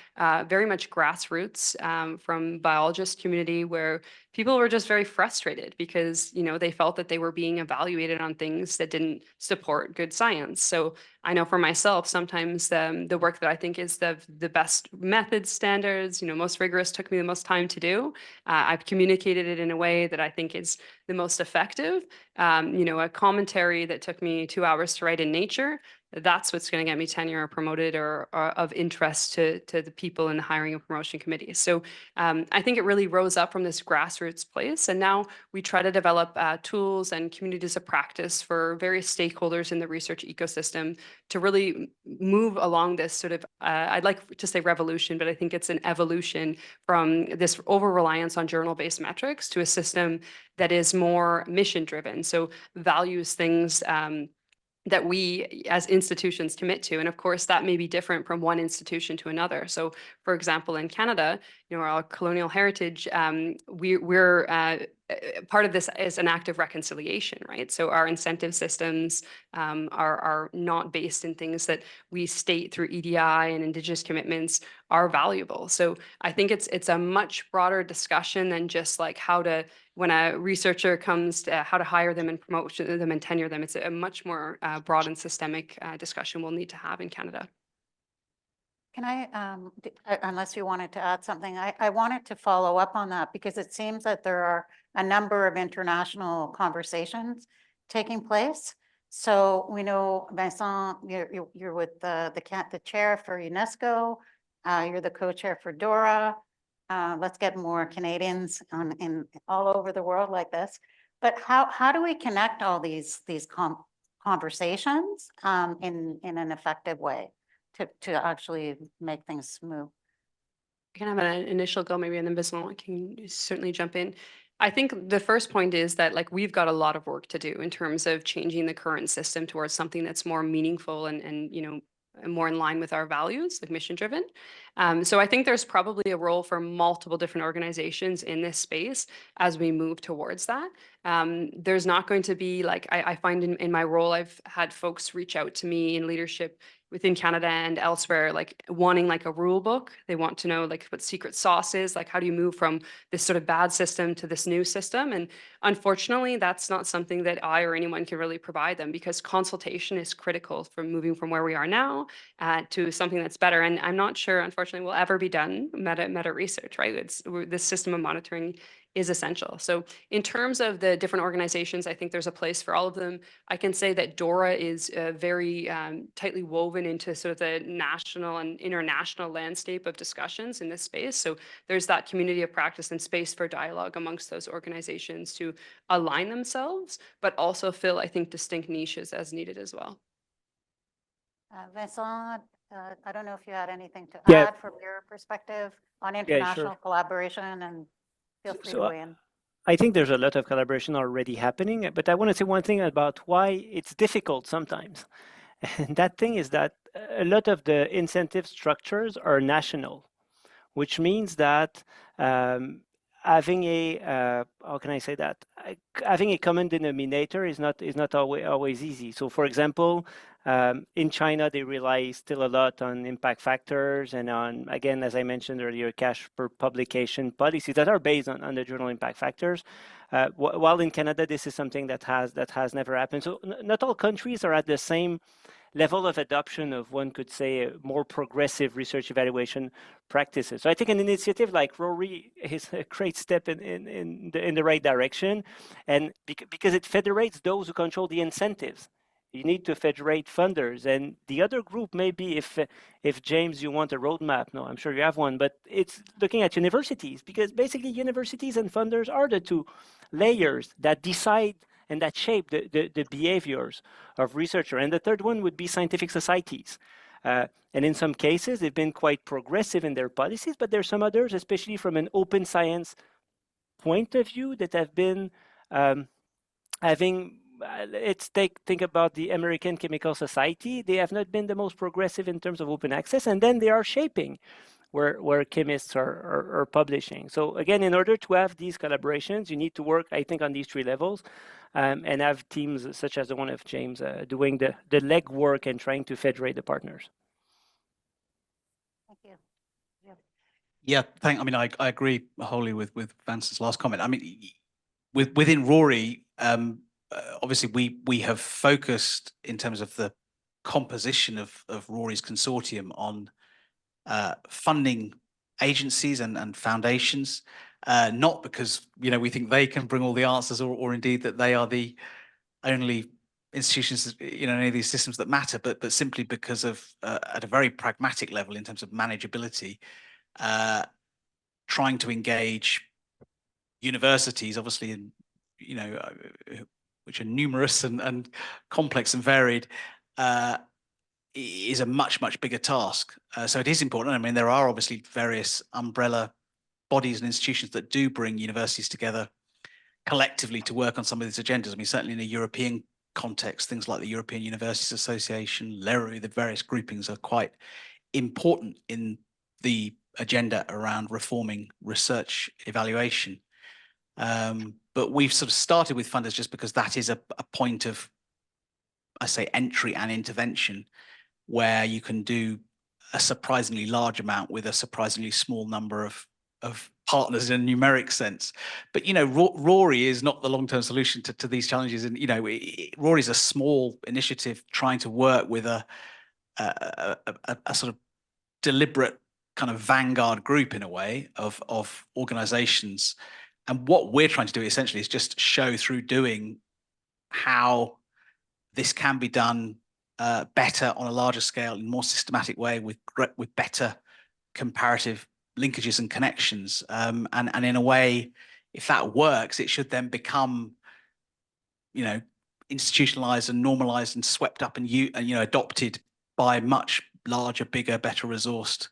Speaker 4: very much grassroots from biologist community, where people were just very frustrated because, they felt that they were being evaluated on things that didn't support good science. So I know for myself, sometimes the work that I think is the best methods, standards, most rigorous, took me the most time to do. I've communicated it in a way that I think is the most effective. A commentary that took me 2 hours to write in Nature that's what's going to get me tenure or promoted or of interest to the people in the hiring and promotion committee. So I think it really rose up from this grassroots place. And now we try to develop tools and communities of practice for various stakeholders in the research ecosystem to really move along this sort of, I'd like to say revolution, but I think it's an evolution from this over-reliance on journal-based metrics to a system that is more mission-driven. So values things that we as institutions commit to. And of course, that may be different from one institution to another. So for example, in Canada, our colonial heritage, we're part of this is an act of reconciliation, right? So our incentive systems are not based in things that we state through EDI and Indigenous commitments are valuable. So I think it's a much broader discussion than just like how to, when a researcher comes to how to hire them and promote them and tenure them. It's a much more broad and systemic discussion we'll need to have in Canada.
Speaker 2: Can I, unless you wanted to add something, I wanted to follow up on that because it seems that there are a number of international conversations taking place. So we know, Vincent, you're with the chair for UNESCO, you're the co-chair for DORA. Let's get more Canadians in all over the world like this. But how do we connect all these conversations in an effective way to actually make things move?
Speaker 4: I can have an initial go maybe, and then Vincent can certainly jump in. I think the first point is that like we've got a lot of work to do in terms of changing the current system towards something that's more meaningful and more in line with our values, like mission driven. So I think there's probably a role for multiple different organizations in this space as we move towards that. There's not going to be like, I find in my role, I've had folks reach out to me in leadership within Canada and elsewhere, like wanting like a rule book. They want to know like what secret sauce is, like how do you move from this sort of bad system to this new system? And unfortunately, that's not something that I or anyone can really provide them because consultation is critical from moving from where we are now to something that's better. And I'm not sure, unfortunately, will ever be done meta research, right? This system of monitoring is essential. So in terms of the different organizations, I think there's a place for all of them. I can say that DORA is very tightly woven into sort of the national and international landscape of discussions in this space. So there's that community of practice and space for dialogue amongst those organizations to align themselves, but also fill, I think, distinct niches as needed as well.
Speaker 2: Vincent, I don't know if you had anything to
Speaker 5: Yeah.
Speaker 2: add from your perspective on international collaboration, and feel free to weigh in.
Speaker 5: I think there's a lot of collaboration already happening, but I want to say one thing about why it's difficult sometimes. And that thing is that a lot of the incentive structures are national, which means that having a how can I say that? Having a common denominator is not always easy. So, for example, in China, they rely still a lot on impact factors and on, again, as I mentioned earlier, cash per publication policies that are based on the journal impact factors. While in Canada, this is something that has never happened. So not all countries are at the same level of adoption of, one could say, more progressive research evaluation practices. So I think an initiative like RoRI is a great step in the right direction, and because it federates those who control the incentives. You need to federate funders, and the other group maybe if James, you want a roadmap. No, I'm sure you have one, but it's looking at universities, because basically universities and funders are the two layers that decide and that shape the behaviors of researchers. And the third one would be scientific societies. And in some cases, they've been quite progressive in their policies, but there are some others, especially from an open science point of view, that have been having, think about the American Chemical Society. They have not been the most progressive in terms of open access, and then they are shaping where chemists are publishing. So again, in order to have these collaborations, you need to work, I think, on these three levels, and have teams such as the one of James doing the legwork and trying to federate the partners.
Speaker 2: Thank you.
Speaker 3: Yeah, I mean, I agree wholly with Vincent's last comment. I mean, within RoRI, obviously we have focused in terms of the composition of RoRI's consortium on funding agencies and foundations, not because we think they can bring all the answers, or indeed that they are the only institutions, any of these systems that matter, but simply because of, at a very pragmatic level in terms of manageability, trying to engage universities, obviously, in, which are numerous and complex and varied, is a much, much bigger task. So it is important. I mean, there are obviously various umbrella bodies and institutions that do bring universities together collectively to work on some of these agendas. I mean, certainly in a European context, things like the European Universities Association, Larivière, the various groupings are quite important in the agenda around reforming research evaluation. But we've sort of started with funders just because that is a point of, I say, entry and intervention, where you can do a surprisingly large amount with a surprisingly small number of partners in a numeric sense. But, RoRI is not the long-term solution to these challenges. And, RoRI is a small initiative trying to work with a sort of deliberate kind of vanguard group, in a way, of organizations. And what we're trying to do essentially is just show through doing how this can be done better on a larger scale, in a more systematic way, with better comparative linkages and connections. And in a way, if that works, it should then become, institutionalized and normalized and swept up and adopted by much larger, bigger, better resourced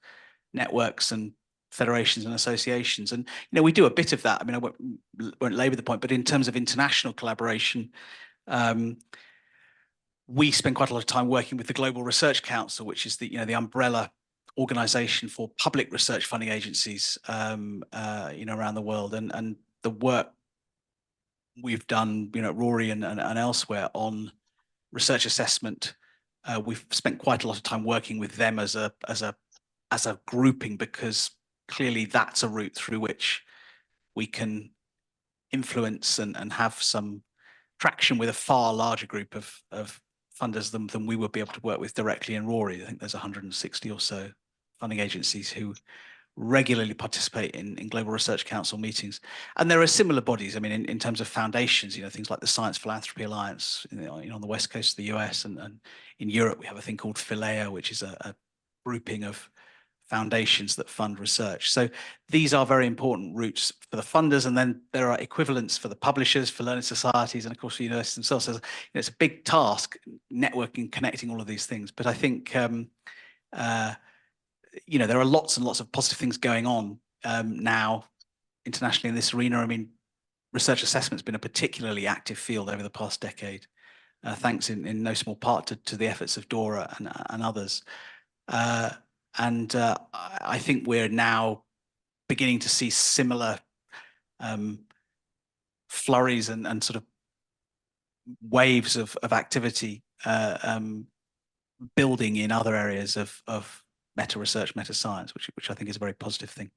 Speaker 3: networks and federations and associations. And we do a bit of that. I mean, I won't labor the point, but in terms of international collaboration, we spend quite a lot of time working with the Global Research Council, which is the umbrella organization for public research funding agencies around the world, and the work we've done at RoRI and elsewhere on research assessment. We've spent quite a lot of time working with them as a grouping, because clearly that's a route through which we can influence and have some traction with a far larger group of funders than we would be able to work with directly in RoRI. I think there's 160 or so funding agencies who regularly participate in Global Research Council meetings. And there are similar bodies, I mean, in terms of foundations, things like the Science Philanthropy Alliance, on the west coast of the US, and in Europe, we have a thing called Philea, which is a grouping of foundations that fund research. So these are very important routes for the funders, and then there are equivalents for the publishers, for learning societies, and of course the universities themselves. So it's a big task, networking, connecting all of these things. But I think there are lots and lots of positive things going on now internationally in this arena. I mean, research assessment's been a particularly active field over the past decade, thanks in no small part to the efforts of DORA and others. And I think we're now beginning to see similar flurries and sort of waves of activity building in other areas of meta research, meta science, which I think is a very positive thing.